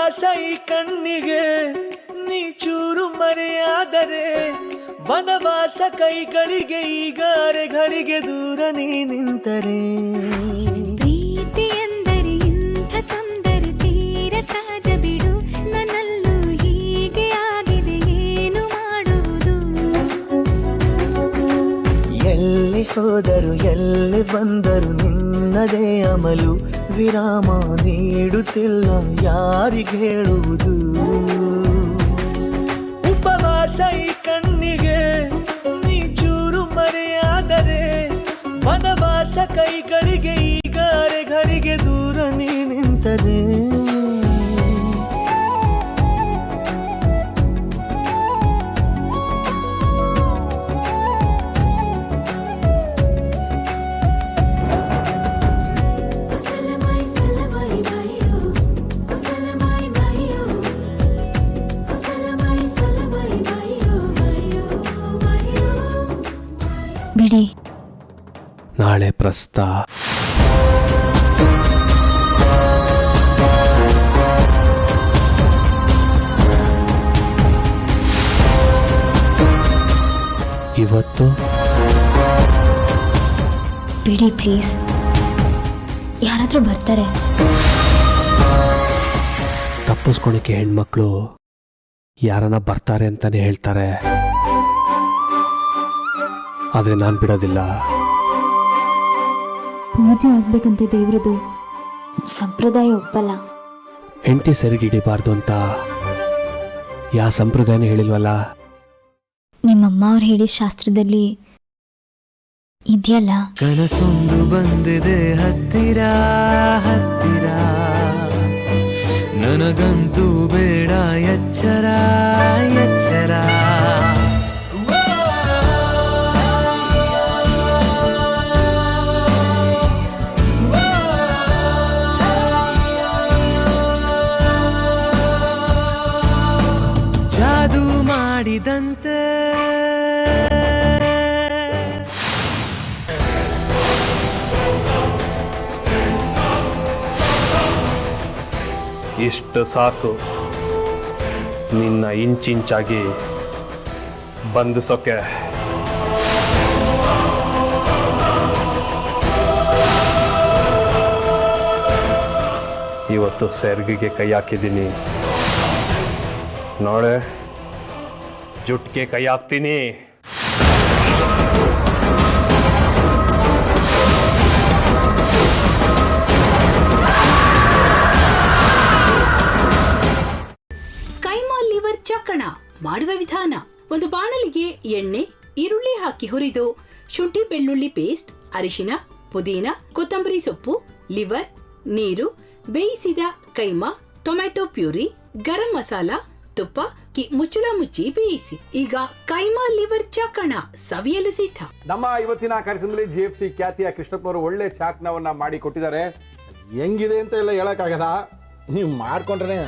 ಉಪವಾಸ ಈ ಕಣ್ಣಿಗೆ ನೀ ಚೂರು ಮರೆಯಾದರೆ ವನವಾಸ ಕೈಗಳಿಗೆ ಈಗ ಅರೆಗಳಿಗೆ ದೂರ ನೀ ನಿಂತರೆ ಪ್ರೀತಿ ಎಂದರೆ ಇಂಥ ತೊಂದರೆ ತೀರ ಸಹಜ ಬಿಡು ನನ್ನಲ್ಲೂ ಹೀಗೆ ಆಗಿದೆ ಏನು ಮಾಡುವುದು ಎಲ್ಲಿ ಹೋದರು ಎಲ್ಲಿ ಬಂದರು ನಿನ್ನದೇ ಅಮಲು ವಿರಾಮ ನೀಡುತ್ತಿಲ್ಲ ಯಾರಿಗೆ ಹೇಳುವುದು ಉಪವಾಸ ಈ ಕಣ್ಣಿಗೆ ನೀ ಚೂರು ಮರೆಯಾದರೆ ವನವಾಸ ಕೈಗಳಿಗೆ ಈಗ ಅರೆಗಳಿಗೆ ದೂರ ನೀ ನಿಂತರೆ ಬಿಡಿ. ನಾಳೆ ಪ್ರಸ್ತ ಇವತ್ತು ಬಿಡಿ ಪ್ಲೀಸ್, ಯಾರಾದ್ರೂ ಬರ್ತಾರೆ. ತಪ್ಪಿಸ್ಕೊಳಕ್ಕೆ ಹೆಣ್ಮಕ್ಳು ಯಾರನ್ನ ಬರ್ತಾರೆ ಅಂತಾನೆ ಹೇಳ್ತಾರೆ, ಆದರೆ ನಾನು ಬಿಡೋದಿಲ್ಲ. ಪೂಜೆ ಆಗ್ಬೇಕಂತೆ ದೇವ್ರದು, ಸಂಪ್ರದಾಯ ಒಪ್ಪಲ್ಲ. ಹೆಂಡತಿ ಸರಿಗಿಡಿಬಾರ್ದು ಅಂತ ಯಾವ ಸಂಪ್ರದಾಯನೂ ಹೇಳಿಲ್ವಲ್ಲ. ನಿಮ್ಮಮ್ಮ ಅವ್ರು ಹೇಳಿದ ಶಾಸ್ತ್ರದಲ್ಲಿ ಇದೆಯಲ್ಲ. ಕನಸೊಂದು ಬಂದಿದೆ ಹತ್ತಿರ ಹತ್ತಿರ, ನನಗಂತೂ ಬೇಡ ಎಚ್ಚರ ಎಚ್ಚರ. ಜಾದು ಮಾಡಿದಂತೆ ಇಷ್ಟು ಸಾಕು ನಿನ್ನ ಇಂಚಿಂಚಾಗಿ ಬಂಧಿಸೋಕೆ. ಇವತ್ತು ಸೆರ್ಗಿಗೆ ಕೈ ಹಾಕಿದ್ದೀನಿ, ನಾಳೆ ಜುಟ್ಗೆ ಕೈ ಹಾಕ್ತೀನಿ. ಕೈಮಾ ಲಿವರ್ ಚಕ್ಕಣ ಮಾಡುವ ವಿಧಾನ: ಒಂದು ಬಾಣಲಿಗೆ ಎಣ್ಣೆ, ಈರುಳ್ಳಿ ಹಾಕಿ ಹುರಿದು ಶುಂಠಿ ಬೆಳ್ಳುಳ್ಳಿ ಪೇಸ್ಟ್, ಅರಿಶಿನ, ಪುದೀನ, ಕೊತ್ತಂಬರಿ ಸೊಪ್ಪು, ಲಿವರ್, ನೀರು, ಬೇಯಿಸಿದ ಕೈಮಾ, ಟೊಮ್ಯಾಟೊ ಪ್ಯೂರಿ, ಗರಂ ಮಸಾಲ, ತುಪ್ಪ ಮುಚ್ಚಳ ಮುಚ್ಚಿ ಬೇಯಿಸಿ. ಈಗ ಕೈಮಾ ಲಿವರ್ ಚಾಕಣ ಸವಿಯಲು ಸಿದ್ಧ. ನಮ್ಮ ಇವತ್ತಿನ ಕಾರ್ಯಕ್ರಮದಲ್ಲಿ GFC ಖ್ಯಾತಿಯ ಕೃಷ್ಣಪ್ಪ ಅವರು ಒಳ್ಳೆ ಚಾಕ್ನವನ್ನ ಮಾಡಿ ಕೊಟ್ಟಿದ್ದಾರೆ. ಹೆಂಗಿದೆ ಅಂತ ಎಲ್ಲ ಹೇಳಕ್ಕಾಗಲ್ಲ, ನೀವು ಮಾಡ್ಕೊಂಡ್ರೆ.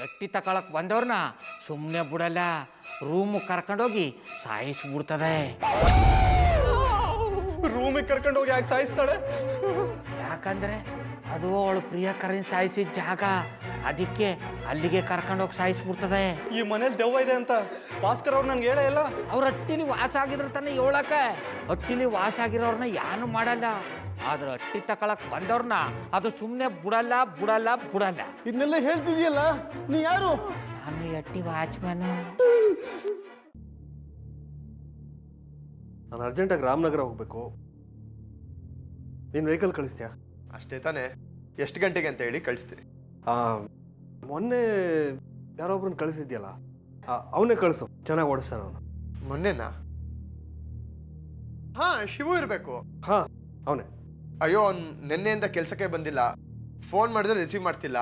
ಎಟ್ಟಿ ತಕೊಳಕ್ ಬಂದವ್ರನ್ನ ಸುಮ್ಮನೆ ಬಿಡಲ್ಲ, ರೂಮ್ ಕರ್ಕೊಂಡೋಗಿ ಸಾಯಿಸ್ಬಿಡ್ತದೆ. ರೂಮಿಗೆ ಕರ್ಕೊಂಡು ಹೋಗಿ ಯಾಕೆ ಸಾಯಿಸ್ತಾಳೆ? ಯಾಕಂದ್ರೆ ಅದು ಅವಳು ಪ್ರಿಯಕರನ್ ಸಾಯಿಸಿದ ಜಾಗ, ಅದಕ್ಕೆ ಅಲ್ಲಿಗೆ ಕರ್ಕೊಂಡೋಗಿ ಸಾಯಿಸ್ಬಿಡ್ತದೆ. ಈ ಮನೇಲಿ ದೆವ್ವ ಇದೆ ಅಂತ ಭಾಸ್ಕರ್ ಅವ್ರು ನನ್ಗೆ ಹೇಳೇ ಇಲ್ಲ. ಅವ್ರ ಹಟ್ಟಿಲಿ ವಾಸ ಆಗಿದ್ರೆ ತಾನೆ ಹೇಳಕ. ಹಟ್ಟಿಲಿ ವಾಸ ಆಗಿರೋರ್ನ ಯಾನು ಮಾಡಲ್ಲ, ಆದ್ರೆ ಹಟ್ಟಿ ತಕೊಳಕ್ ಬಂದವ್ರನ್ನ ಅದು ಸುಮ್ಮನೆ ಬಿಡಲ್ಲ ಬಿಡಲ್ಲ ಬಿಡಲ್ಲ. ಇದನ್ನೆಲ್ಲ ಹೇಳ್ತಿದ್ಯಲ್ಲ, ನೀ ಯಾರು? ನಾನು ಹಟ್ಟಿ ವಾಚ್ಮ್ಯಾನು. ನಾನು ಅರ್ಜೆಂಟಾಗಿ ರಾಮನಗರ ಹೋಗ್ಬೇಕು. ನೀನು ವೆಹಿಕಲ್ ಕಳಿಸ್ತೀಯಾ? ಅಷ್ಟೇ ತಾನೇ. ಎಷ್ಟು ಗಂಟೆಗೆ ಅಂತ ಹೇಳಿ ಕಳಿಸ್ತೀನಿ. ಮೊನ್ನೆ ಯಾರೊಬ್ರನ್ನ ಕಳಿಸಿದ್ಯಲ್ಲ, ಅವನೇ ಕಳಿಸು, ಚೆನ್ನಾಗಿ ಓಡಿಸ್ತಾನ ಅವನು. ಮೊನ್ನೆನಾ? ಹಾ, ಶಿವು ಇರಬೇಕು. ಹಾ ಅವನೇ. ಅಯ್ಯೋ, ಅವ್ನು ನಿನ್ನೆಯಿಂದ ಕೆಲಸಕ್ಕೆ ಬಂದಿಲ್ಲ. ಫೋನ್ ಮಾಡಿದ್ರೆ ರಿಸೀವ್ ಮಾಡ್ತಿಲ್ಲ